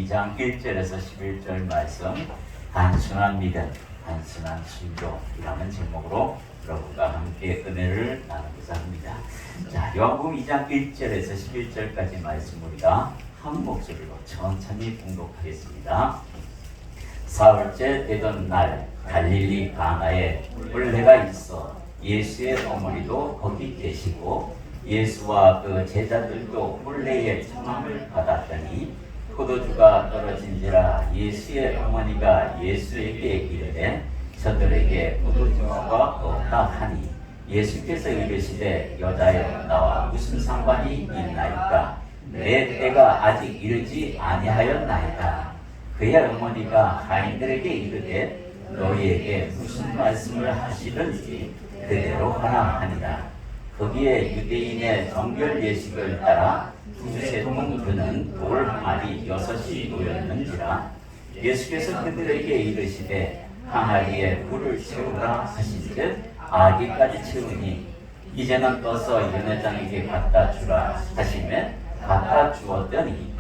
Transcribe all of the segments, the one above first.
2장 1절에서 11절 말씀, 단순한 믿음, 단순한 순종이라는 제목으로 여러분과 함께 은혜를 나누고자 합니다. 자, 요한복음 2장 1절에서 11절까지 말씀 우리가 한 목소리로 천천히 봉독하겠습니다. 사흘째 되던 날 갈릴리 가나에 벌레가 있어 예수의 어머니도 거기 계시고 예수와 그 제자들도 벌레의 청함을 받았더니 포도주가 떨어진지라 예수의 어머니가 예수에게 이르되 저들에게 포도주가 없다 하니 예수께서 이르시되 여자여 나와 무슨 상관이 있나이까 내 때가 아직 이르지 아니하였나이다. 그의 어머니가 하인들에게 이르되 너희에게 무슨 말씀을 하시든지 그대로 하라 하니라. 거기에 유대인의 정결 예식을 따라 두세 통 드는 돌 항아리 6이 놓였는지라. 예수께서 그들에게 이르시되 항아리에 물을 채우라 하신즉 아기까지 채우니 이제는 떠서 연회장에게 갖다 주라 하시매 갖다 주었더니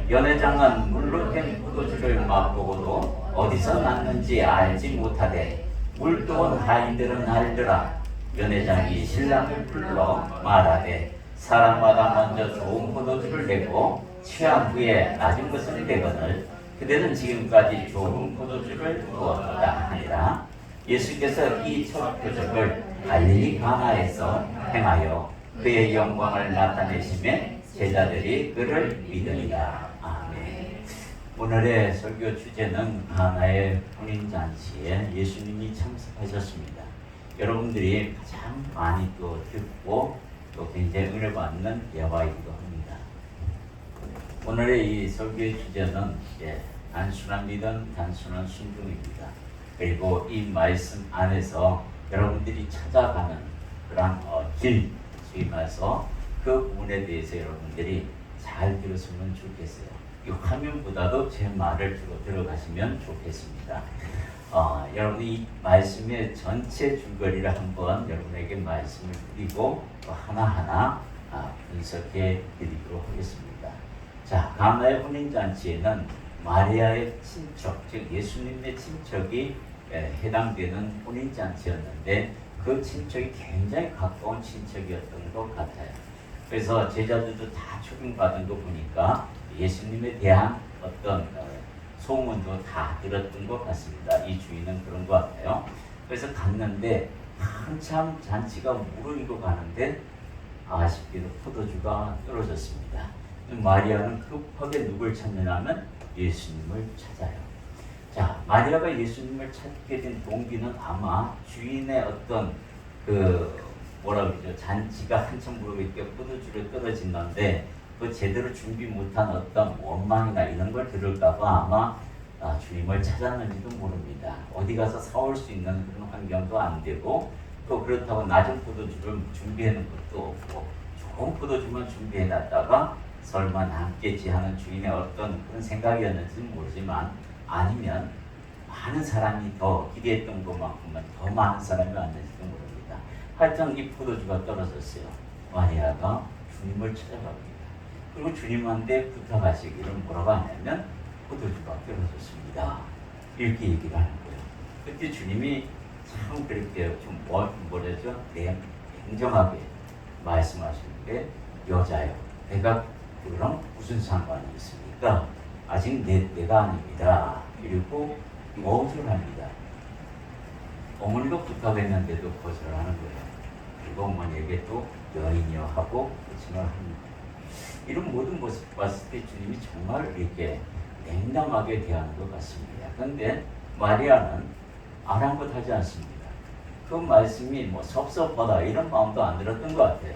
연회장은 물로 된 포도주를 맛보고도 어디서 났는지 알지 못하되 물도온 하인들은 알더라. 연회장이 신랑을 불러 말하되 사람마다 먼저 좋은 포도주를 내고 취한 후에 낮은 것을 내거늘 그대는 지금까지 좋은 포도주를 두었다 하니라. 예수께서 이 첫 표적을 갈릴리 가나에서 행하여 그의 영광을 나타내심에 제자들이 그를 믿으리라. 아멘. 오늘의 설교 주제는 가나의 혼인잔치에 예수님이 참석하셨습니다. 여러분들이 가장 많이 또 듣고 또 굉장히 은혜 받는 예화이기도 합니다. 오늘의 이 설교의 주제는 단순한 믿음, 단순한 순종입니다. 그리고 이 말씀 안에서 여러분들이 찾아가는 그런 길, 소위 말해서 그 부분에 대해서 여러분들이 잘 들었으면 좋겠어요. 이 화면보다도 제 말을 들어가시면 좋겠습니다. 여러분이 이 말씀의 전체 줄거리를 한번 여러분에게 말씀을 드리고 또 하나하나 분석해 드리도록 하겠습니다. 자, 가나의 혼인잔치에는 마리아의 친척, 즉 예수님의 친척이 해당되는 혼인잔치였는데 그 친척이 굉장히 가까운 친척이었던 것 같아요. 그래서 제자들도 다 초빙받은 거 보니까 예수님에 대한 어떤 소문도 다 들었던 것 같습니다. 이 주인은 그런 것 같아요. 그래서 갔는데 한참 잔치가 무르익어 가는데 아쉽게도 포도주가 떨어졌습니다. 마리아는 급하게 누굴 찾느냐면 예수님을 찾아요. 자, 마리아가 예수님을 찾게 된 동기는 아마 주인의 어떤 잔치가 한참 무르익을 때 포도주를 떨어진다는데 그 제대로 준비 못한 어떤 원망이나 이런 걸 들을까봐 아마 주님을 찾았는지도 모릅니다. 어디 가서 사올 수 있는 그런 환경도 안 되고 또 그렇다고 낮은 포도주를 준비해놓은 것도 없고 좋은 포도주만 준비해놨다가 설마 남겠지 하는 주인의 어떤 그런 생각이었는지는 모르지만 아니면 많은 사람이 더 기대했던 것만큼은 더 많은 사람이 왔는지도 모릅니다. 하여튼 이 포도주가 떨어졌어요. 마리아가 주님을 찾아갑니다. 그리고 주님한테 부탁하시기를 뭐라고 하냐면 포도주가 떨어졌습니다. 이렇게 얘기를 하는 거예요. 그때 주님이 참 그렇게 좀 냉정하게 말씀하시는 게 여자요. 내가 그럼 무슨 상관이 있습니까? 아직 내 때가 아닙니다. 그리고 거절합니다. 어머니가 부탁했는데도 거절하는 거예요. 그리고 어머니에게 또 여인이여 하고 거절을 합니다. 이런 모든 모습 봤을 때 주님이 정말 이렇게 냉담하게 대하는 것 같습니다. 그런데 마리아는 아랑곳하지 않습니다. 그 말씀이 섭섭하다 이런 마음도 안 들었던 것 같아요.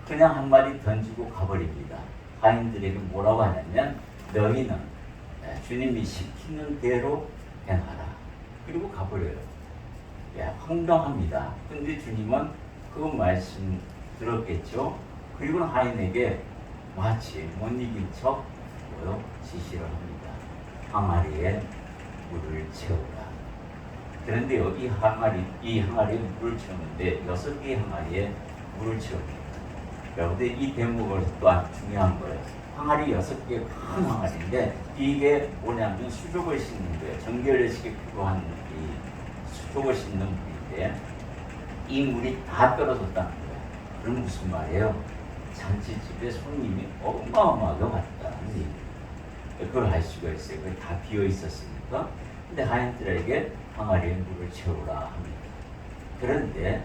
그냥 한마디 던지고 가버립니다. 하인들에게 뭐라고 하냐면 너희는 주님이 시키는 대로 행하라. 그리고 가버려요. 황당합니다. 근데 주님은 그 말씀 들었겠죠. 그리고 하인에게 마치 못 이긴 척 지시를 합니다. 항아리에 물을 채우라. 그런데 여기 이 항아리에 물을 채우는데 6개의 항아리에 물을 채웁니다. 여러분들 이 대목을 또한 중요한 거예요. 항아리 6개 큰 항아리인데 이게 뭐냐면 수족을 싣는 거예요. 정결례식에 필요한 이 수족을 싣는 물인데 이 물이 다 떨어졌다는 거예요. 그럼 무슨 말이에요? 잔치집에 손님이 어마어마하게 왔다는 얘기예요. 그걸 알 수가 있어요. 그게 다 비어 있었으니까. 근데 하인들에게 항아리에 물을 채우라 합니다. 그런데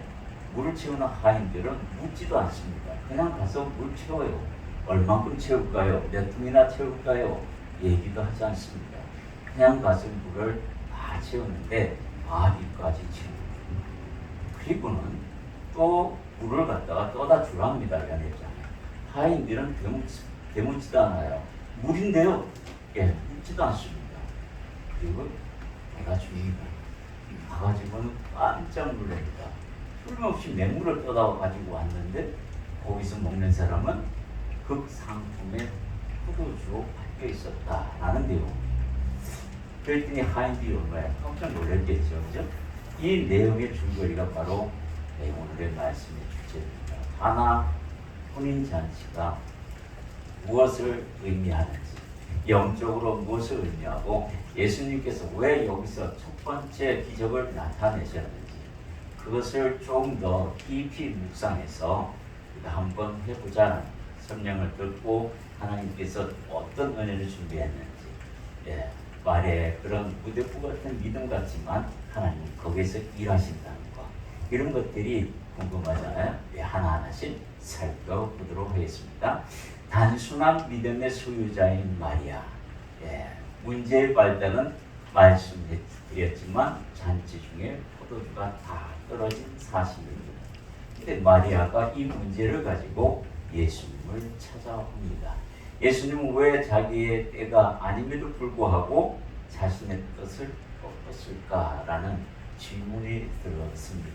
물을 채우는 하인들은 묻지도 않습니다. 그냥 가서 물 채워요. 얼만큼 채울까요? 몇 통이나 채울까요? 얘기도 하지 않습니다. 그냥 가서 물을 다 채우는데 바위까지 채웁니다. 그리고는 또 물을 갖다가 떠다 주랍니다. 연회장에. 하인들은 대묻지도 않아요. 물인데요. 예, 묻지도 않습니다. 그리고 내가 주인이다. 가가지고는 깜짝 놀랍니다. 틀림없이 맹물을 떠다 가지고 왔는데 거기서 먹는 사람은 극상품의 포도주로 바뀌어 있었다라는 내용. 그랬더니 하인들이 얼마나 깜짝 놀랐겠죠, 그죠? 이 내용의 줄거리가 바로 오늘의 말씀의 주제입니다. 가나 혼인 잔치가 무엇을 의미하는지, 영적으로 무엇을 의미하고 예수님께서 왜 여기서 첫 번째 기적을 나타내셨는지 그것을 좀 더 깊이 묵상해서 한번 해보자는 설명을 듣고 하나님께서 어떤 은혜를 준비했는지, 예, 말에 그런 무대포 같은 믿음 같지만 하나님 거기서 일하신다는 것, 이런 것들이 궁금하잖아요. 예, 하나하나씩 살펴보도록 하겠습니다. 단순한 믿음의 소유자인 마리아, 예, 문제의 발단은 말씀드렸지만 잔치 중에 포도주가 다 떨어진 사실입니다. 근데 마리아가 이 문제를 가지고 예수님을 찾아옵니다. 예수님은 왜 자기의 때가 아님에도 불구하고 자신의 뜻을 꺾었을까라는 질문이 들었습니다.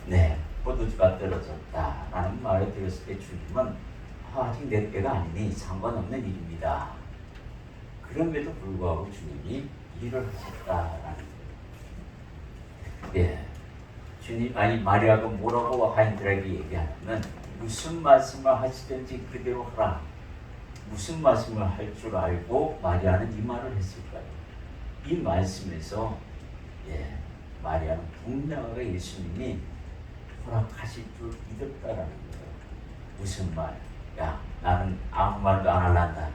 네, 포도주가 떨어졌다라는 말을 들었을 때 주님은 아직 내 때가 아니니 상관없는 일입니다. 그럼에도 불구하고 주님이 일을 하셨다라는 거예요. 예, 주님, 아니 마리아가 뭐라고 하인들에게 얘기하냐면 무슨 말씀을 하시든지 그대로 하라. 무슨 말씀을 할 줄 알고 마리아는 이 말을 했을까요? 이 말씀에서 예, 마리아는 분명하게 예수님이 허락하실 줄 믿었다라는 거예요. 무슨 말? 야, 나는 아무 말도 안 할란다.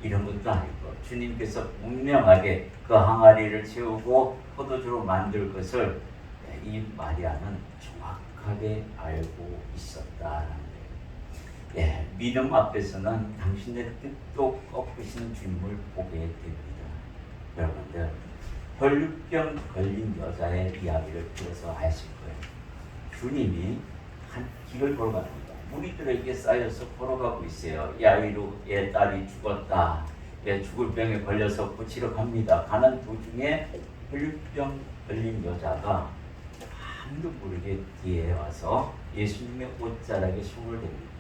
이런 것도 아니고 주님께서 분명하게 그 항아리를 채우고 포도주로 만들 것을 이 마리아는 정확하게 알고 있었다라는 거예요. 예, 믿음 앞에서는 당신의 뜻도 꺾으시는 주님을 보게 됩니다. 여러분들, 혈류병 걸린 여자의 이야기를 들어서 아실 거예요. 주님이 한 길을 걸어갑니다. 무리들에게 쌓여서 걸어가고 있어요. 야이로의 딸이 죽었다. 예, 죽을 병에 걸려서 고치러 갑니다. 가는 도중에 혈류병 걸린 여자가 아무도 모르게 뒤에 와서 예수님의 옷자락에 손을 댑니다.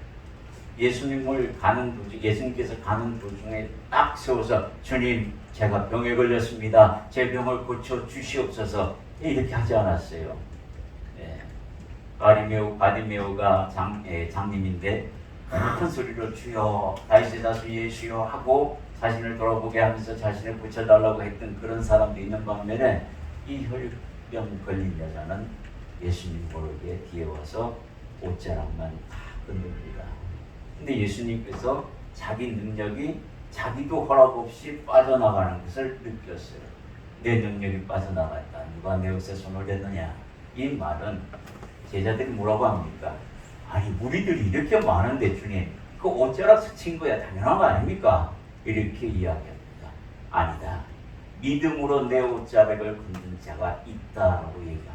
예수님께서 가는 도중에 딱 세워서 주님, 제가 병에 걸렸습니다. 제 병을 고쳐 주시옵소서. 이렇게 하지 않았어요. 예. 바디메오가 장님인데 큰 소리로 주여 다윗의 자손 예수여 하고 자신을 돌아보게 하면서 자신을 고쳐달라고 했던 그런 사람도 있는 반면에 이 혈류병 걸린 여자는 예수님 모르게 뒤에 와서 옷자락만 다 건넵니다. 근데 예수님께서 자기 능력이 자기도 허락 없이 빠져나가는 것을 느꼈어요. 내 능력이 빠져나갔다. 누가 내 옷에 손을 댔느냐. 이 말은 제자들이 뭐라고 합니까? 아니 무리들이 이렇게 많은데 주님 그 옷자락 스친 거야 당연한 거 아닙니까? 이렇게 이야기합니다. 아니다. 믿음으로 내 옷자락을 건든 자가 있다라고 얘기합니다.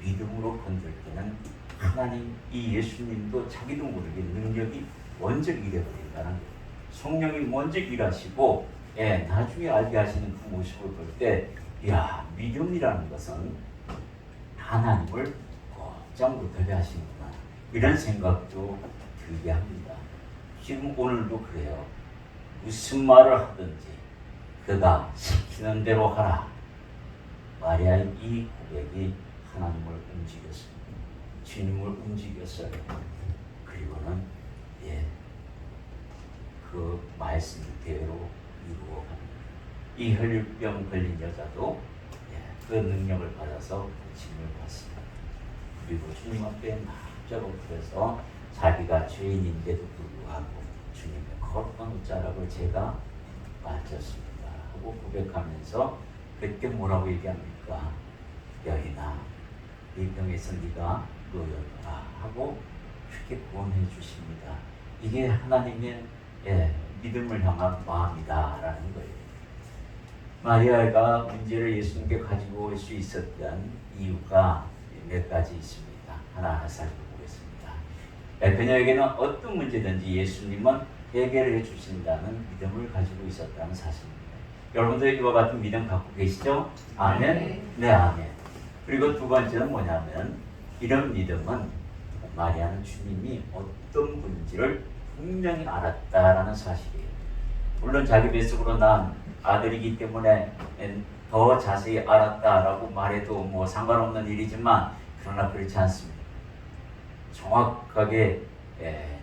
믿음으로 건들 때는 하나님, 이 예수님도 자기도 모르게 능력이 먼저 일해버린다는 거예요. 성령이 먼저 일하시고 나중에 알게 하시는 그 모습을 볼 때 이야, 믿음이라는 것은 하나님을 꼼짝 못하게 하시는구나. 이런 생각도 들게 합니다. 지금 오늘도 그래요. 무슨 말을 하든지 그가 시키는 대로 하라. 마리아의 이 고백이 하나님을 움직였습니다. 주님을 움직였어요. 그리고는 그 말씀대로 이루어갑니다. 이 혈류병 걸린 여자도 그 능력을 받아서 고침을 받습니다. 그리고 주님 앞에 납작을 풀어서 자기가 죄인인데도 불구하고 주님의 거룩한 옷자락을 제가 만졌습니다 하고 고백하면서 그때 뭐라고 얘기합니까? 여인아, 이 병에서 네가 놓여라 하고 그렇게 구원해 주십니다. 이게 하나님의 믿음을 향한 마음이다라는 거예요. 마리아가 문제를 예수님께 가지고 올 수 있었던 이유가 몇 가지 있습니다. 하나하나 살펴보겠습니다. 그녀에게는 어떤 문제든지 예수님은 해결해 주신다는 믿음을 가지고 있었다는 사실입니다. 여러분들 이와 같은 믿음 갖고 계시죠? 아멘? 네, 아멘. 그리고 두 번째는 뭐냐면 이런 믿음은 마리아는 주님이 어떤 분인지를 분명히 알았다라는 사실이에요. 물론 자기 뱃속으로 난 아들이기 때문에 더 자세히 알았다라고 말해도 뭐 상관없는 일이지만 그러나 그렇지 않습니다. 정확하게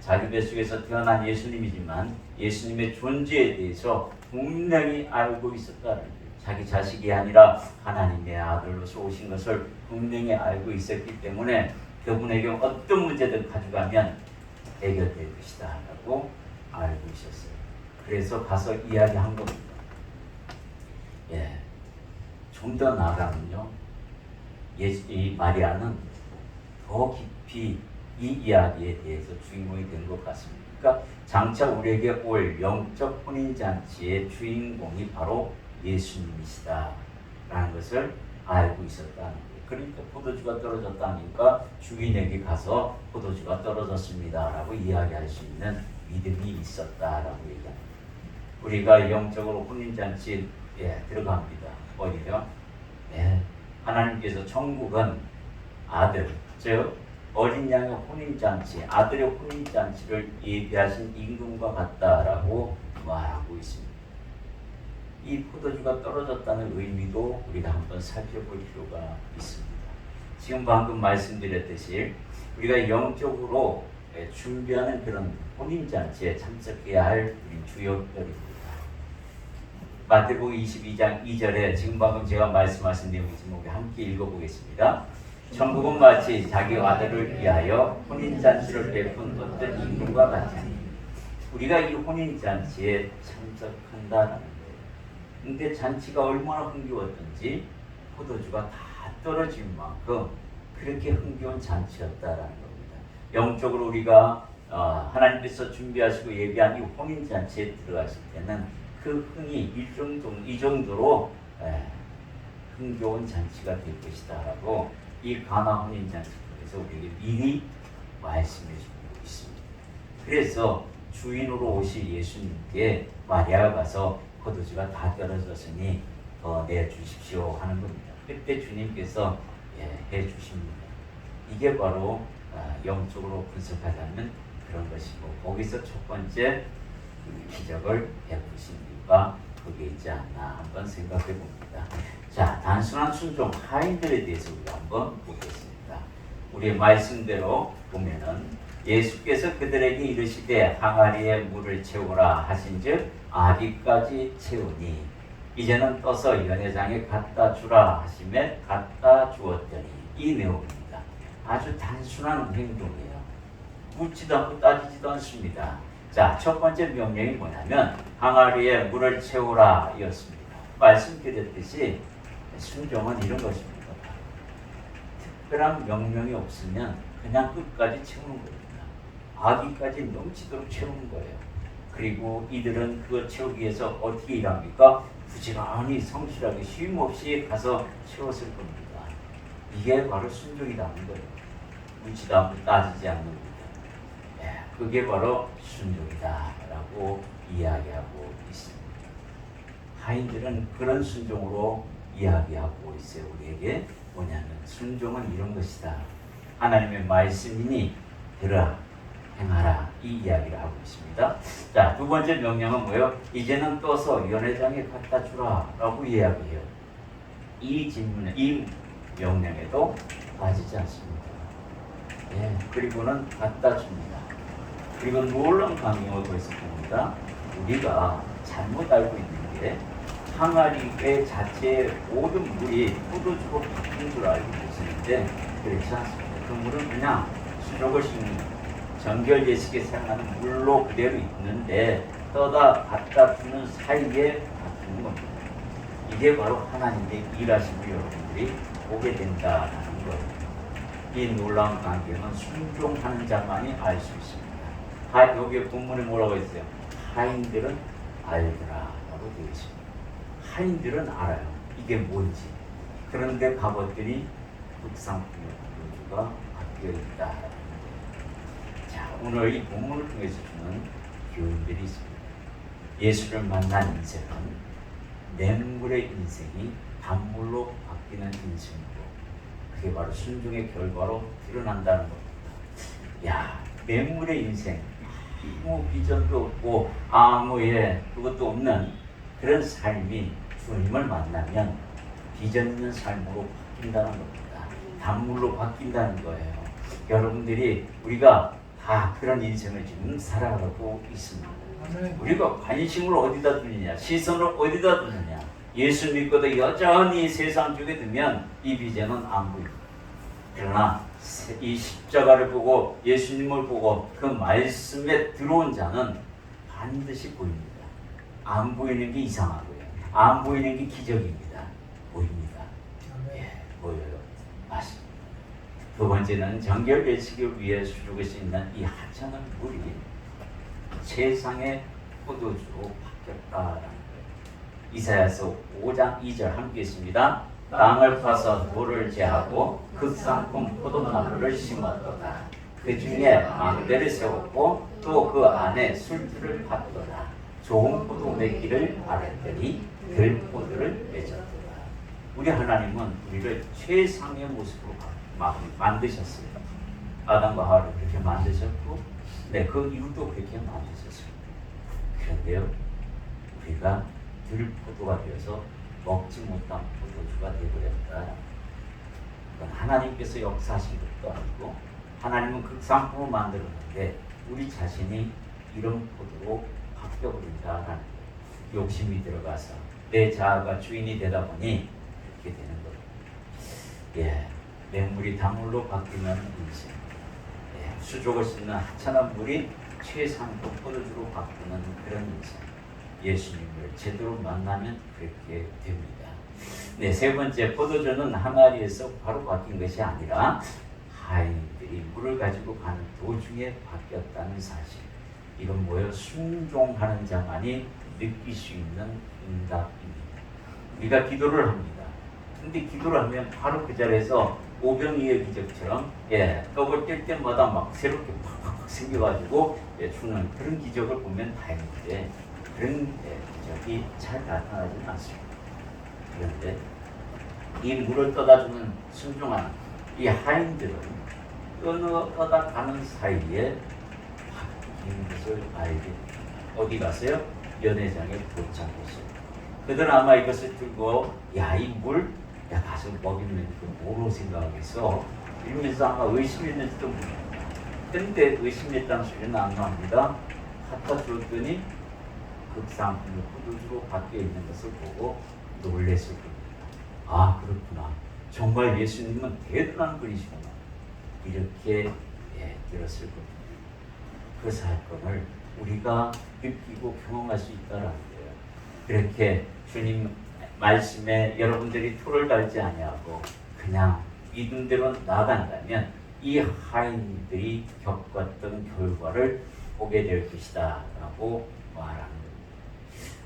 자기 뱃속에서 태어난 예수님이지만 예수님의 존재에 대해서 분명히 알고 있었다는 거예요. 자기 자식이 아니라 하나님의 아들로서 오신 것을 분명히 알고 있었기 때문에 그분에게 어떤 문제든 가져가면 해결될 것이다 라고 알고 있었어요. 그래서 가서 이야기한 겁니다. 좀 더 나아가면요, 이 마리아는 더 깊이 이 이야기에 대해서 주인공이 된 것 같습니다. 그러니까 장차 우리에게 올 영적 혼인잔치의 주인공이 바로 예수님이시다라는 것을 알고 있었다는 거예요. 그러니까 포도주가 떨어졌다니까 주인에게 가서 포도주가 떨어졌습니다라고 이야기할 수 있는 믿음이 있었다라고 얘기합니다. 우리가 영적으로 혼인잔치에 들어갑니다. 어디요? 하나님께서 천국은 아들, 즉 어린 양의 혼인잔치, 아들의 혼인잔치를 예비하신 임금과 같다라고 말하고 있습니다. 이 포도주가 떨어졌다는 의미도 우리가 한번 살펴볼 필요가 있습니다. 지금 방금 말씀드렸듯이 우리가 영적으로 준비하는 그런 혼인잔치에 참석해야 할 우리 주역들입니다. 마태복음 22장 2절에 지금 방금 제가 말씀하신 내용이지만 우리 함께 읽어보겠습니다. 천국은 마치 자기 아들을 위하여 혼인잔치를 베푼 어떤 임금과 같으니 우리가 이 혼인잔치에 참석한다는 거예요. 근데 잔치가 얼마나 흥겨웠던지 포도주가 다 떨어질 만큼 그렇게 흥겨운 잔치였다라는 겁니다. 영적으로 우리가 하나님께서 준비하시고 예비한 이 혼인잔치에 들어가실 때는 그 흥이 이 정도로 흥겨운 잔치가 될 것이다라고 이 가나 혼인잔치에서 우리에게 미리 말씀해 주고 있습니다. 그래서 주인으로 오실 예수님께 마리아가 가서 포도주가 다 떨어졌으니 더 내주십시오 하는 겁니다. 그때 주님께서 해 주십니다. 이게 바로 영적으로 분석하자면 그런 것이고 거기서 첫 번째 기적을 베푸신 이유가 거기에 있지 않나 한번 생각해 봅니다. 자, 단순한 순종 하인들에 대해서 우리가 한번 보겠습니다. 우리의 말씀대로 보면은 예수께서 그들에게 이르시되 항아리에 물을 채우라 하신즉 아기까지 채우니 이제는 떠서 연회장에 갖다 주라 하시매 갖다 주었더니 이 내용입니다. 아주 단순한 행동이에요. 묻지도 않고 따지지도 않습니다. 자, 첫 번째 명령이 뭐냐면 항아리에 물을 채우라 였습니다. 말씀드렸듯이 순종은 이런 것입니다. 특별한 명령이 없으면 그냥 끝까지 채우는 겁니다. 아기까지 넘치도록 채우는 거예요. 그리고 이들은 그거 채우기 위해서 어떻게 일합니까? 부지런히 성실하게 쉼 없이 가서 채웠을 겁니다. 이게 바로 순종이라는 거예요. 묻지도 않고 따지지 않는 겁니다. 그게 바로 순종이다라고 이야기하고 있습니다. 하인들은 그런 순종으로 이야기하고 있어요. 우리에게 뭐냐면 순종은 이런 것이다. 하나님의 말씀이니 들으라, 행하라 이 이야기를 하고 있습니다. 자, 두 번째 명령은 뭐예요? 이제는 떠서 연회장에 갖다 주라 라고 이야기해요. 이 질문에, 이 명령에도 빠지지 않습니다. 그리고는 갖다 줍니다. 그리고 놀라운 강경을 벌써 봅니다. 우리가 잘못 알고 있는 게 항아리의 자체의 모든 물이 포도주로 바뀐 줄 알고 계시는데 그렇지 않습니다. 그 물은 그냥 수족을 씹는 정결 예식에 사용하는 물로 그대로 있는데 떠다 갖다 주는 사이에 바뀌는 겁니다. 이게 바로 하나님의 일하심을 여러분들이 보게 된다는 거예요. 이 놀라운 관계는 순종하는 자만이 알 수 있습니다. 여기 본문에 뭐라고 했어요? 하인들은 알더라라고 되어 있습니다. 하인들은 알아요. 이게 뭔지. 그런데 가봤더니 흑상품의 포도주가 바뀌어 있다. 자, 오늘 이 본문을 통해서 주는 교훈들이 있습니다. 예수를 만난 인생은 맹물의 인생이 단물로 바뀌는 인생이고 그게 바로 순종의 결과로 드러난다는 겁니다. 야, 맹물의 인생, 아무 비전도 없고 아무 그것도 없는 그런 삶이 주님을 만나면 비전 있는 삶으로 바뀐다는 겁니다. 단물로 바뀐다는 거예요. 여러분들이 우리가 다 그런 인생을 지금 살아가고 있습니다. 우리가 관심을 어디다 두느냐, 시선을 어디다 두느냐. 예수 믿고도 여전히 세상 쪽에 두면 이 비전은 안 보입니다. 그러나 이 십자가를 보고 예수님을 보고 그 말씀에 들어온 자는 반드시 보입니다. 안 보이는 게 이상하고요. 안 보이는 게 기적입니다. 보입니다. 예, 보여요. 맞습니다. 두 번째는 정결 예식을 위해 수족을 씻는 이 하찮은 물이 세상의 포도주로 바뀌었다라는 거예요. 이사야서 5장 2절 함께 있습니다. 땅을 파서 돌을 제하고 극상품 포도나무를 심었도다. 그 중에 망대를 세웠고 또 그 안에 술들을 팠도다. 좋은 포도 맺기를 바랬더니 들포도를 맺었도다. 우리 하나님은 우리를 최상의 모습으로 만드셨습니다. 아담과 하와를 그렇게 만드셨고, 그 이유도 그렇게 만드셨습니다. 그런데요, 우리가 들포도가 되어서 먹지 못한 포도주가 되어버렸다. 그건 하나님께서 역사하신 것도 아니고 하나님은 극상품을 만들었는데 우리 자신이 이런 포도로 바뀌어버린다라는 거예요. 욕심이 들어가서 내 자아가 주인이 되다 보니 그렇게 되는 거예요. 맹물이 단물로 바뀌는 인생, 수족을 씻는 하찮은 물이 최상급 포도주로 바뀌는 그런 인생. 예수님을 제대로 만나면 그렇게 됩니다. 세 번째, 포도주는 항아리에서 바로 바뀐 것이 아니라 하인들이 물을 가지고 가는 도중에 바뀌었다는 사실. 이건 뭐예요? 순종하는 자만이 느낄 수 있는 응답입니다. 우리가 기도를 합니다. 근데 기도를 하면 바로 그 자리에서 오병이의 기적처럼 떡을 뗄 때마다 막 새롭게 팍팍 생겨가지고 주는 그런 기적을 보면 다행인데 그런 기적이 잘 나타나지는 않습니다. 그런데 이 물을 떠다주는 순종하는 이 하인들은 떠다 가는 사이에 바뀐 것을 알게 됩니다. 어디 가세요? 연회장에 도착했어요. 그들은 아마 이것을 들고 이 물 가서 먹이면 뭐로 생각하겠어? 이러면서 아마 의심했는지도 모릅니다. 근데 의심했다는 소리는 안 나옵니다. 갖다 줬더니 극상품의 포도주로 바뀌어 있는 것을 보고 놀랬을 겁니다. 아, 그렇구나. 정말 예수님은 대단한 분이시구나. 이렇게 들었을 겁니다. 그 사건을 우리가 느끼고 경험할 수 있다는 거예요. 그렇게 주님 말씀에 여러분들이 토를 달지 아니하고 그냥 믿음대로 나아간다면 이 하인들이 겪었던 결과를 보게 될 것이다 라고 말하는 겁니다.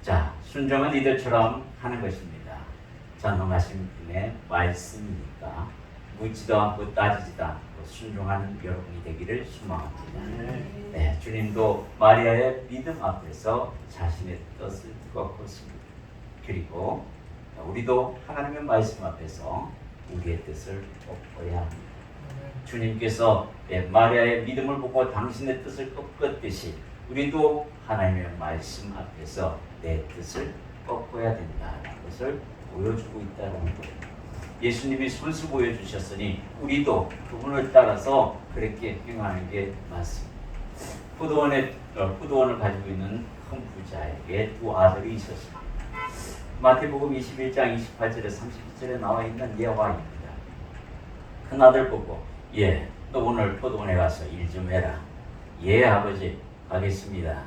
자, 순종은 이들처럼 하는 것입니다. 전능하신 분의 말씀이니까 묻지도 않고 따지지도 않고 순종하는 여러분이 되기를 소망합니다. 주님도 마리아의 믿음 앞에서 자신의 뜻을 꺾었습니다. 그리고 우리도 하나님의 말씀 앞에서 우리의 뜻을 꺾어야 합니다. 주님께서 마리아의 믿음을 보고 당신의 뜻을 꺾었듯이 우리도 하나님의 말씀 앞에서 내 뜻을 꺾어야 된다는 것을 보여주고 있다는 거예요. 예수님이 손수 보여주셨으니 우리도 그분을 따라서 그렇게 행하는 게 맞습니다. 포도원을 가지고 있는 큰 부자에게 두 아들이 있었습니다. 마태복음 21장 28절에 32절에 나와 있는 예화입니다. 큰 아들 보고 너 오늘 포도원에 가서 일 좀 해라. 예 아버지 가겠습니다.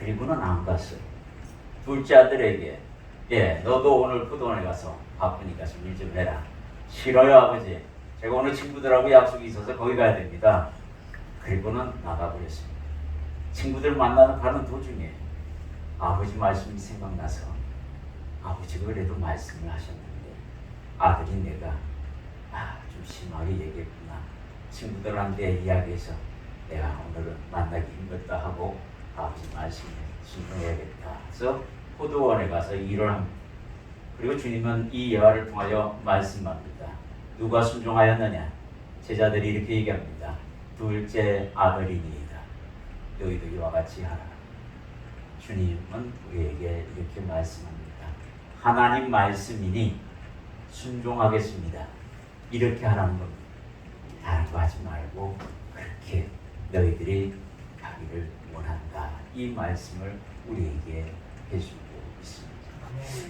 그리고는 안 갔어요. 둘째 아들에게 너도 오늘 포도원에 가서 바쁘니까 좀 일 좀 해라. 싫어요 아버지. 제가 오늘 친구들하고 약속이 있어서 거기 가야 됩니다. 그리고는 나가버렸습니다. 친구들 만나러 가는 도중에 아버지 말씀이 생각나서 아버지가 그래도 말씀을 하셨는데 아들이 내가 좀 심하게 얘기했구나. 친구들한테 이야기해서 내가 오늘은 만나기 힘들다 하고 아버지 말씀에 순종해야겠다. 그래서 포도원에 가서 일을 합니다. 그리고 주님은 이 예화를 통하여 말씀합니다. 누가 순종하였느냐? 제자들이 이렇게 얘기합니다. 둘째 아들이니이다. 너희도 이와 같이 하라. 주님은 우리에게 이렇게 말씀합니다. 하나님 말씀이니 순종하겠습니다. 이렇게 하라는 겁니다. 다른 거 하지 말고 그렇게 너희들이 하기를 원한다. 이 말씀을 우리에게 해주고 있습니다.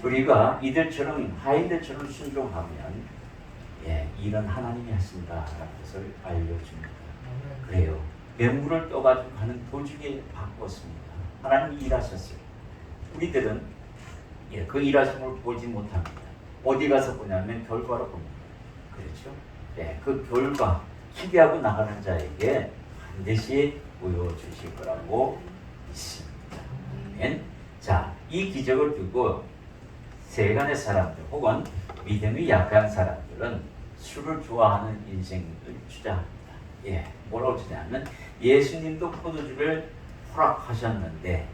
우리가 이들처럼 하인들처럼 순종하면 일은 하나님이 하신다라는 것을 알려줍니다. 그래요. 매물을 떠가지고 가는 도중에 바꿨습니다. 하나님이 일하셨어요. 우리들은 그 일하심을 보지 못합니다. 어디 가서 보냐면 결과로 봅니다. 그렇죠? 그 결과 기대하고 나가는 자에게 반드시 보여주실 거라고 믿습니다. 아멘. 자, 이 기적을 두고 세간의 사람들 혹은 믿음이 약한 사람들은 술을 좋아하는 인생을 주장합니다. 뭐라고 주장하면 예수님도 포도주를 허락하셨는데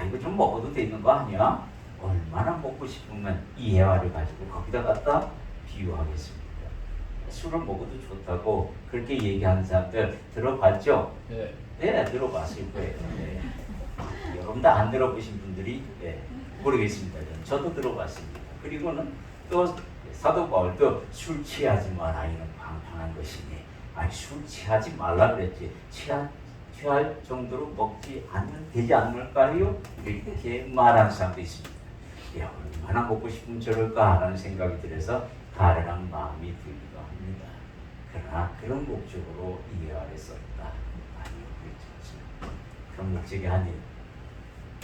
이거 좀 먹어도 되는 거 아니야? 얼마나 먹고 싶으면 이 예화를 가지고 거기다 갖다 비유하겠습니다. 술을 먹어도 좋다고 그렇게 얘기하는 사람들 들어봤죠? 네, 들어봤을 거예요. 여러분 다 안 들어보신 분들이 모르겠습니다. 저도 들어봤습니다. 그리고는 또 사도 바울도 술 취하지 마라 이는 방탕한 것이니 술 취하지 말라 그랬지 취할 정도로 먹지 않으면 되지 않을까요? 이렇게 말하는 사람도 있습니다. 얼마나 먹고 싶으면 저럴까 하는 생각이 들어서 가련한 마음이 들기도 합니다. 그러나 그런 목적으로 이 예화를 썼다. 아니요, 그렇지 않습니다. 그런 목적이 아니에요.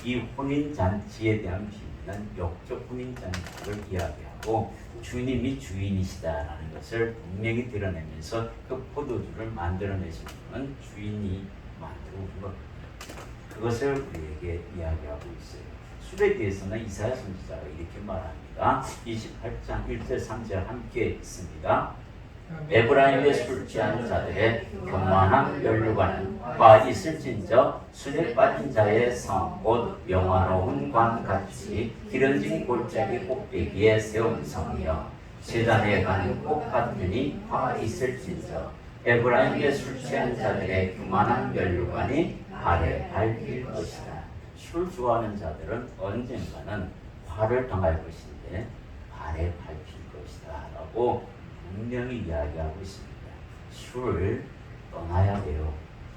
이 혼인잔치에 대한 비유는 역적 혼인잔치를 이야기하고 주님이 주인이시다라는 것을 분명히 드러내면서 그 포도주를 만들어내신 분은 주인이 만들어 온 겁니다. 그것을 우리에게 이야기하고 있어요. 술에 대해서는 이사야 선지자가 이렇게 말합니다. 28장 1절 3절 함께 있습니다. 에브라임의 술 취한 자들의 교만한 면류관은 과 있을진저 술에 빠진 자의 성 곧 명화로운 관같이 기름진 골짜기 꼭대기에 세운 성이여 제단에 가는 꽃 같으니 과 있을진저 에브라임의 술 취한 자들의 교만한 면류관이 발에 밟힐 것이다. 술 좋아하는 자들은 언젠가는 화를 당할 것인데 발에 밟힐 것이다 라고 분명히 이야기하고 있습니다. 술을 떠나야 돼요.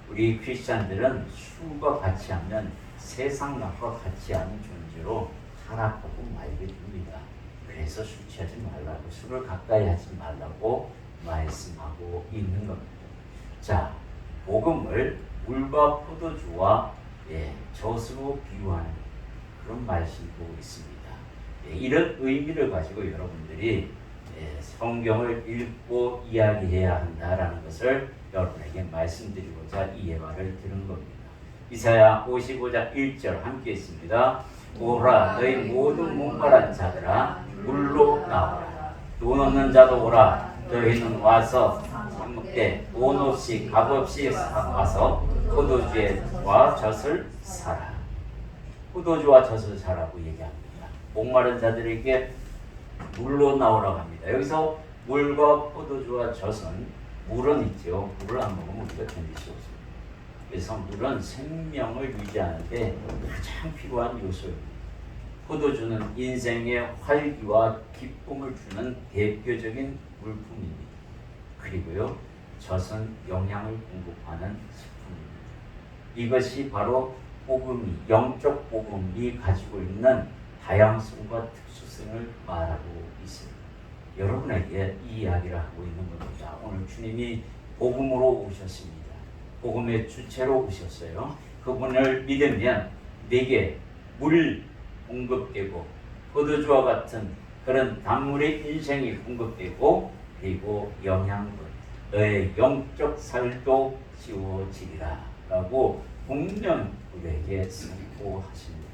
우리 크리스찬들은 술과 같이 하면 세상 낙과 같이 하는 존재로 타락하고 말게 됩니다. 그래서 술 취하지 말라고 술을 가까이 하지 말라고 말씀하고 있는 겁니다. 자, 복음을 물과 포도주와 젖으로 비유하는 그런 말씀도 있습니다. 이런 의미를 가지고 여러분들이 성경을 읽고 이야기해야 한다라는 것을 여러분에게 말씀드리고자 이 예화를 들은 겁니다. 이사야 55장 1절 함께 있습니다. 오라 너희 모든 목마른 자들아 물로 나오라. 돈 없는 자도 오라. 너희는 와서 먹되 돈 없이 값 없이 와서 포도주와 젖을 사라. 포도주와 젖을 사라고 얘기합니다. 목마른 자들에게 물로 나오라고 합니다. 여기서 물과 포도주와 젖은 물은 있죠. 물을 안 먹으면 우리가 견딜 수 없습니다. 그래서 물은 생명을 유지하는데 가장 필요한 요소입니다. 포도주는 인생의 활기와 기쁨을 주는 대표적인 물품입니다. 그리고요, 젖은 영양을 공급하는 식품입니다. 이것이 바로 복음이 영적 복음이 가지고 있는 다양성과 특수성을 말하고 있습니다. 여러분에게 이 이야기를 하고 있는 겁니다. 오늘 주님이 복음으로 오셨습니다. 복음의 주체로 오셨어요. 그분을 믿으면 내게 물 공급되고 포도주와 같은 그런 단물의 인생이 공급되고 그리고 영양분, 너의 영적 살도 지워지리라 라고 분명 우리에게 선포하십니다.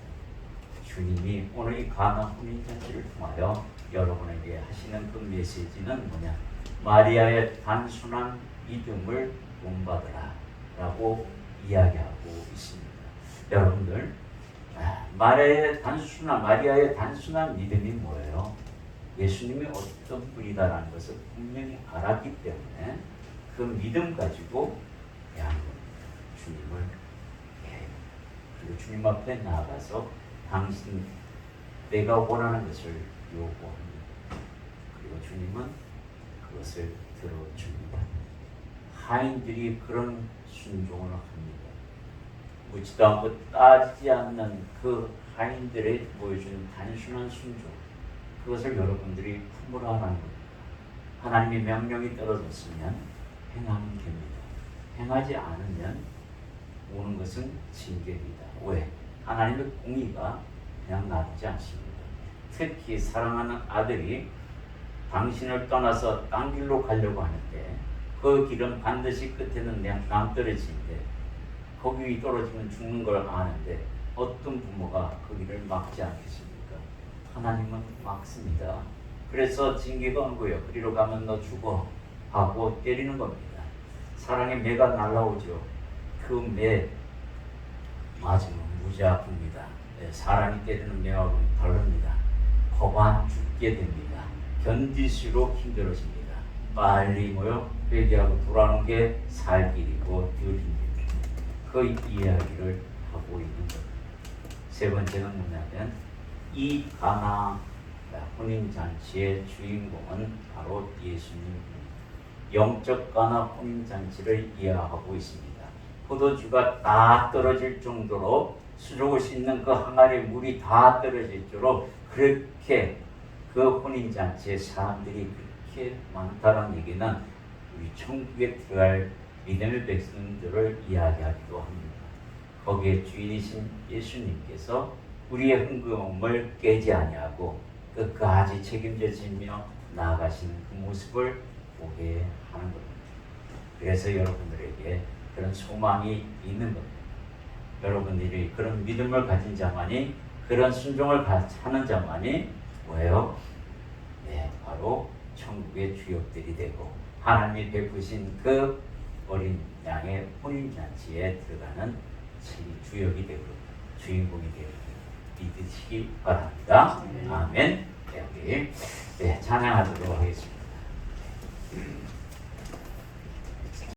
주님이 오늘 이 가나 혼인잔치를 통하여 여러분에게 하시는 그 메시지는 뭐냐? 마리아의 단순한 믿음을 본받으라 라고 이야기하고 있습니다. 여러분들, 마리아의 단순한 믿음이 뭐예요? 예수님이 어떤 분이다라는 것을 분명히 알았기 때문에 그 믿음 가지고 그냥 주님을 그리고 주님 앞에 나아가서 당신 내가 원하는 것을 요구합니다. 그리고 주님은 그것을 들어줍니다. 하인들이 그런 순종을 합니다. 묻지도 않고 따지지 않는 그 하인들의 보여주는 단순한 순종, 그것을 여러분들이 품으라는 겁니다. 하나님의 명령이 떨어졌으면 행하면 됩니다. 행하지 않으면 오는 것은 징계입니다. 왜? 하나님의 공의가 그냥 놔두지 않습니다. 특히 사랑하는 아들이 당신을 떠나서 딴 길로 가려고 하는데 그 길은 반드시 끝에는 낭떠러지인데 거기 떨어지면 죽는 걸 아는데 어떤 부모가 그 길을 막지 않겠습니까? 하나님은 막습니다. 그래서 징계가 온 거예요. 그리로 가면 너 죽어 하고 때리는 겁니다. 사랑의 매가 날라오죠. 그 매 맞으면 무지 아픕니다. 사람이 때리는 매하고는 다릅니다. 거반 죽게 됩니다. 견딜수록 힘들어집니다. 빨리 회개하고 돌아오는 게 살 길이고 덜 힘듭니다. 그 이야기를 하고 있는 겁니다. 세 번째는 뭐냐면 이 가나 혼인잔치의 주인공은 바로 예수님입니다. 영적 가나 혼인잔치를 이해하고 있습니다. 포도주가 다 떨어질 정도로 수족을 씻는 그 항아리 물이 다 떨어질 정도로 그렇게 그 혼인잔치에 사람들이 그렇게 많다는 얘기는 우리 천국에 들어갈 믿음의 백성들을 이야기하기도 합니다. 거기에 주인이신 예수님께서 우리의 흥금을 깨지 아니하고 끝까지 책임져 지며 나아가시는 그 모습을 보게 하는 겁니다. 그래서 여러분들에게 그런 소망이 있는 겁니다. 여러분들이 그런 믿음을 가진 자만이, 그런 순종을 하는 자만이 뭐예요? 네, 바로 천국의 주역들이 되고 하나님이 베푸신 그 어린 양의 혼인잔치에 들어가는 주역이 되고 주인공이 되고 믿으시기 바랍니다. 아멘. 네, 우리 찬양하도록 하겠습니다.